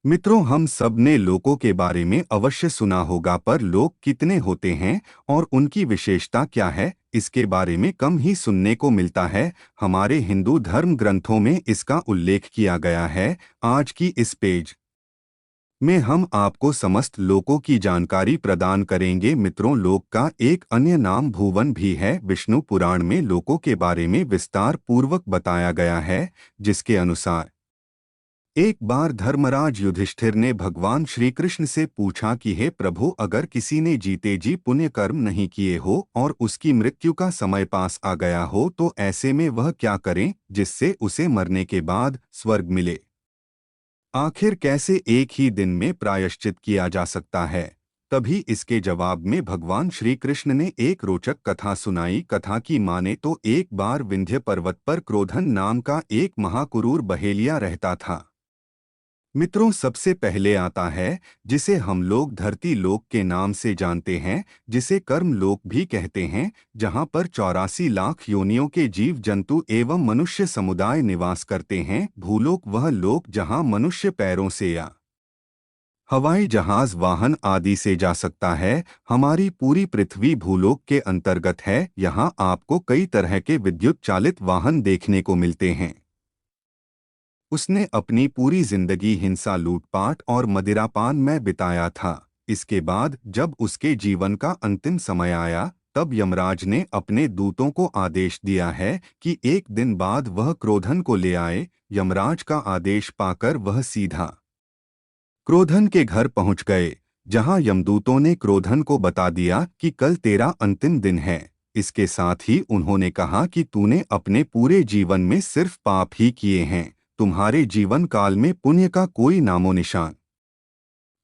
मित्रों, हम सब ने लोकों के बारे में अवश्य सुना होगा, पर लोक कितने होते हैं और उनकी विशेषता क्या है, इसके बारे में कम ही सुनने को मिलता है। हमारे हिंदू धर्म ग्रंथों में इसका उल्लेख किया गया है। आज की इस पेज में हम आपको समस्त लोकों की जानकारी प्रदान करेंगे। मित्रों, लोक का एक अन्य नाम भुवन भी है। विष्णु पुराण में लोकों के बारे में विस्तार पूर्वक बताया गया है, जिसके अनुसार एक बार धर्मराज युधिष्ठिर ने भगवान श्री कृष्ण से पूछा कि हे प्रभु, अगर किसी ने जीते जी पुण्य कर्म नहीं किए हो और उसकी मृत्यु का समय पास आ गया हो, तो ऐसे में वह क्या करे जिससे उसे मरने के बाद स्वर्ग मिले? आखिर कैसे एक ही दिन में प्रायश्चित किया जा सकता है? तभी इसके जवाब में भगवान श्री कृष्ण ने एक रोचक कथा सुनाई। कथा की माने तो एक बार विंध्य पर्वत पर क्रोधन नाम का एक महाकुरूर बहेलिया रहता था। मित्रों, सबसे पहले आता है जिसे हम लोग धरती लोक के नाम से जानते हैं, जिसे कर्म लोक भी कहते हैं, जहां पर 84 लाख योनियों के जीव जंतु एवं मनुष्य समुदाय निवास करते हैं। भूलोक वह लोक जहां मनुष्य पैरों से या हवाई जहाज वाहन आदि से जा सकता है। हमारी पूरी पृथ्वी भूलोक के अंतर्गत है। यहाँ आपको कई तरह के विद्युत चालित वाहन देखने को मिलते हैं। उसने अपनी पूरी जिंदगी हिंसा, लूटपाट और मदिरापान में बिताया था। इसके बाद जब उसके जीवन का अंतिम समय आया, तब यमराज ने अपने दूतों को आदेश दिया है कि एक दिन बाद वह क्रोधन को ले आए। यमराज का आदेश पाकर वह सीधा क्रोधन के घर पहुंच गए, जहां यमदूतों ने क्रोधन को बता दिया कि कल तेरा अंतिम दिन है। इसके साथ ही उन्होंने कहा कि तूने अपने पूरे जीवन में सिर्फ पाप ही किए हैं। तुम्हारे जीवन काल में पुण्य का कोई नामो निशान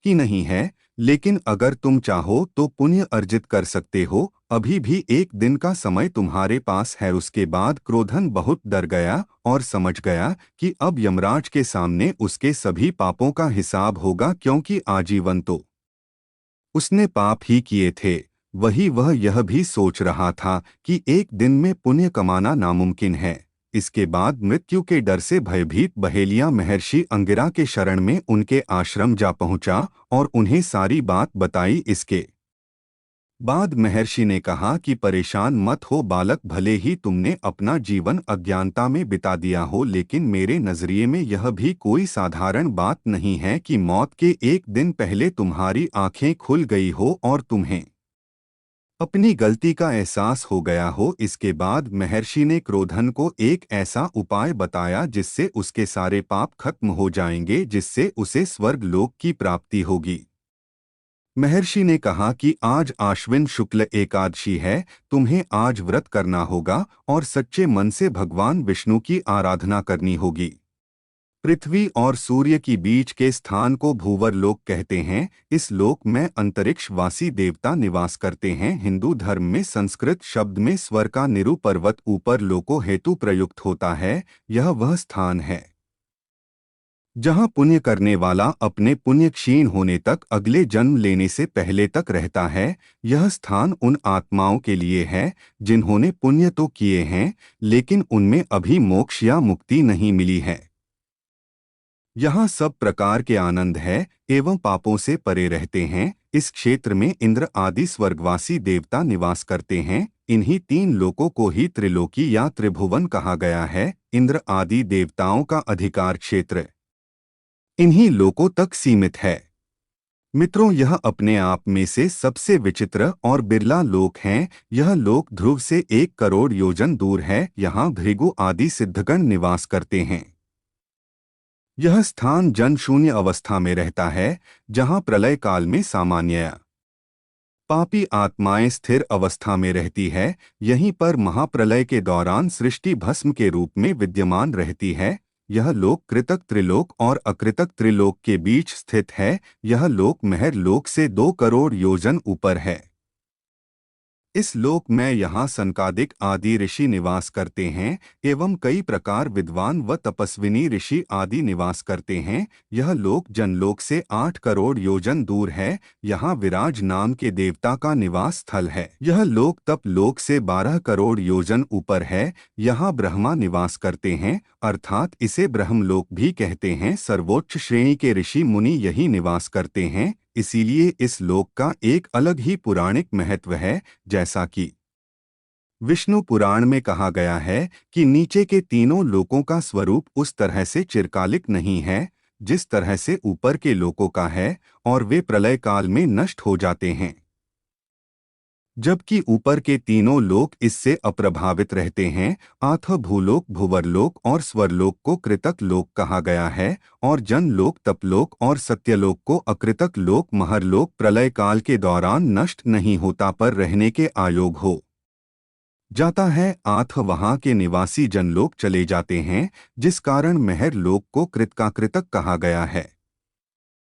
ही नहीं है। लेकिन अगर तुम चाहो तो पुण्य अर्जित कर सकते हो। अभी भी एक दिन का समय तुम्हारे पास है। उसके बाद क्रोधन बहुत डर गया और समझ गया कि अब यमराज के सामने उसके सभी पापों का हिसाब होगा, क्योंकि आजीवन तो उसने पाप ही किए थे। वही वह यह भी सोच रहा था कि एक दिन में पुण्य कमाना नामुमकिन है। इसके बाद मृत्यु के डर से भयभीत बहेलिया महर्षि अंगिरा के शरण में उनके आश्रम जा पहुंचा और उन्हें सारी बात बताई। इसके बाद महर्षि ने कहा कि परेशान मत हो बालक, भले ही तुमने अपना जीवन अज्ञानता में बिता दिया हो, लेकिन मेरे नजरिए में यह भी कोई साधारण बात नहीं है कि मौत के एक दिन पहले तुम्हारी आंखें खुल गई हो और तुम्हें अपनी गलती का एहसास हो गया हो। इसके बाद महर्षि ने क्रोधन को एक ऐसा उपाय बताया जिससे उसके सारे पाप खत्म हो जाएंगे, जिससे उसे स्वर्ग लोक की प्राप्ति होगी। महर्षि ने कहा कि आज आश्विन शुक्ल एकादशी है, तुम्हें आज व्रत करना होगा और सच्चे मन से भगवान विष्णु की आराधना करनी होगी। पृथ्वी और सूर्य की बीच के स्थान को भूवर लोक कहते हैं। इस लोक में अंतरिक्षवासी देवता निवास करते हैं। हिंदू धर्म में संस्कृत शब्द में स्वर का निरु पर्वत ऊपर लोको हेतु प्रयुक्त होता है। यह वह स्थान है जहाँ पुण्य करने वाला अपने पुण्य क्षीण होने तक, अगले जन्म लेने से पहले तक रहता है। यह स्थान उन आत्माओं के लिए है जिन्होंने पुण्य तो किए हैं, लेकिन उनमें अभी मोक्ष या मुक्ति नहीं मिली है। यहाँ सब प्रकार के आनंद है एवं पापों से परे रहते हैं। इस क्षेत्र में इंद्र आदि स्वर्गवासी देवता निवास करते हैं। इन्हीं तीन लोकों को ही त्रिलोकी या त्रिभुवन कहा गया है। इंद्र आदि देवताओं का अधिकार क्षेत्र इन्हीं लोकों तक सीमित है। मित्रों, यह अपने आप में से सबसे विचित्र और बिरला लोक हैं। यह लोक ध्रुव से 1 करोड़ योजन दूर है। यहाँ भृगु आदि सिद्धगण निवास करते हैं। यह स्थान जन शून्य अवस्था में रहता है, जहाँ प्रलय काल में सामान्य पापी आत्माएं स्थिर अवस्था में रहती है। यहीं पर महाप्रलय के दौरान सृष्टि भस्म के रूप में विद्यमान रहती है। यह लोक कृतक त्रिलोक और अकृतक त्रिलोक के बीच स्थित है। यह लोक महर लोक से 2 करोड़ योजन ऊपर है। इस लोक में यहाँ सनकादिक आदि ऋषि निवास करते हैं एवं कई प्रकार विद्वान व तपस्विनी ऋषि आदि निवास करते हैं। यह लोक जनलोक से 8 करोड़ योजन दूर है। यहाँ विराज नाम के देवता का निवास स्थल है। यह लोक तप लोक से 12 करोड़ योजन ऊपर है। यहाँ ब्रह्मा निवास करते हैं, अर्थात इसे ब्रह्मलोक भी कहते हैं। सर्वोच्च श्रेणी के ऋषि मुनि यही निवास करते हैं, इसीलिए इस लोक का एक अलग ही पुराणिक महत्व है। जैसा कि विष्णु पुराण में कहा गया है कि नीचे के तीनों लोकों का स्वरूप उस तरह से चिरकालिक नहीं है जिस तरह से ऊपर के लोकों का है, और वे प्रलय काल में नष्ट हो जाते हैं, जबकि ऊपर के तीनों लोक इससे अप्रभावित रहते हैं। आथ भूलोक, भुवरलोक और स्वरलोक को कृतक लोक कहा गया है, और जनलोक, तपलोक और सत्यलोक को अकृतक लोक, महरलोक प्रलय काल के दौरान नष्ट नहीं होता पर रहने के आयोग हो जाता है। आथ वहाँ के निवासी जनलोक चले जाते हैं, जिस कारण महर लोक को कृतकाकृतक कहा गया है।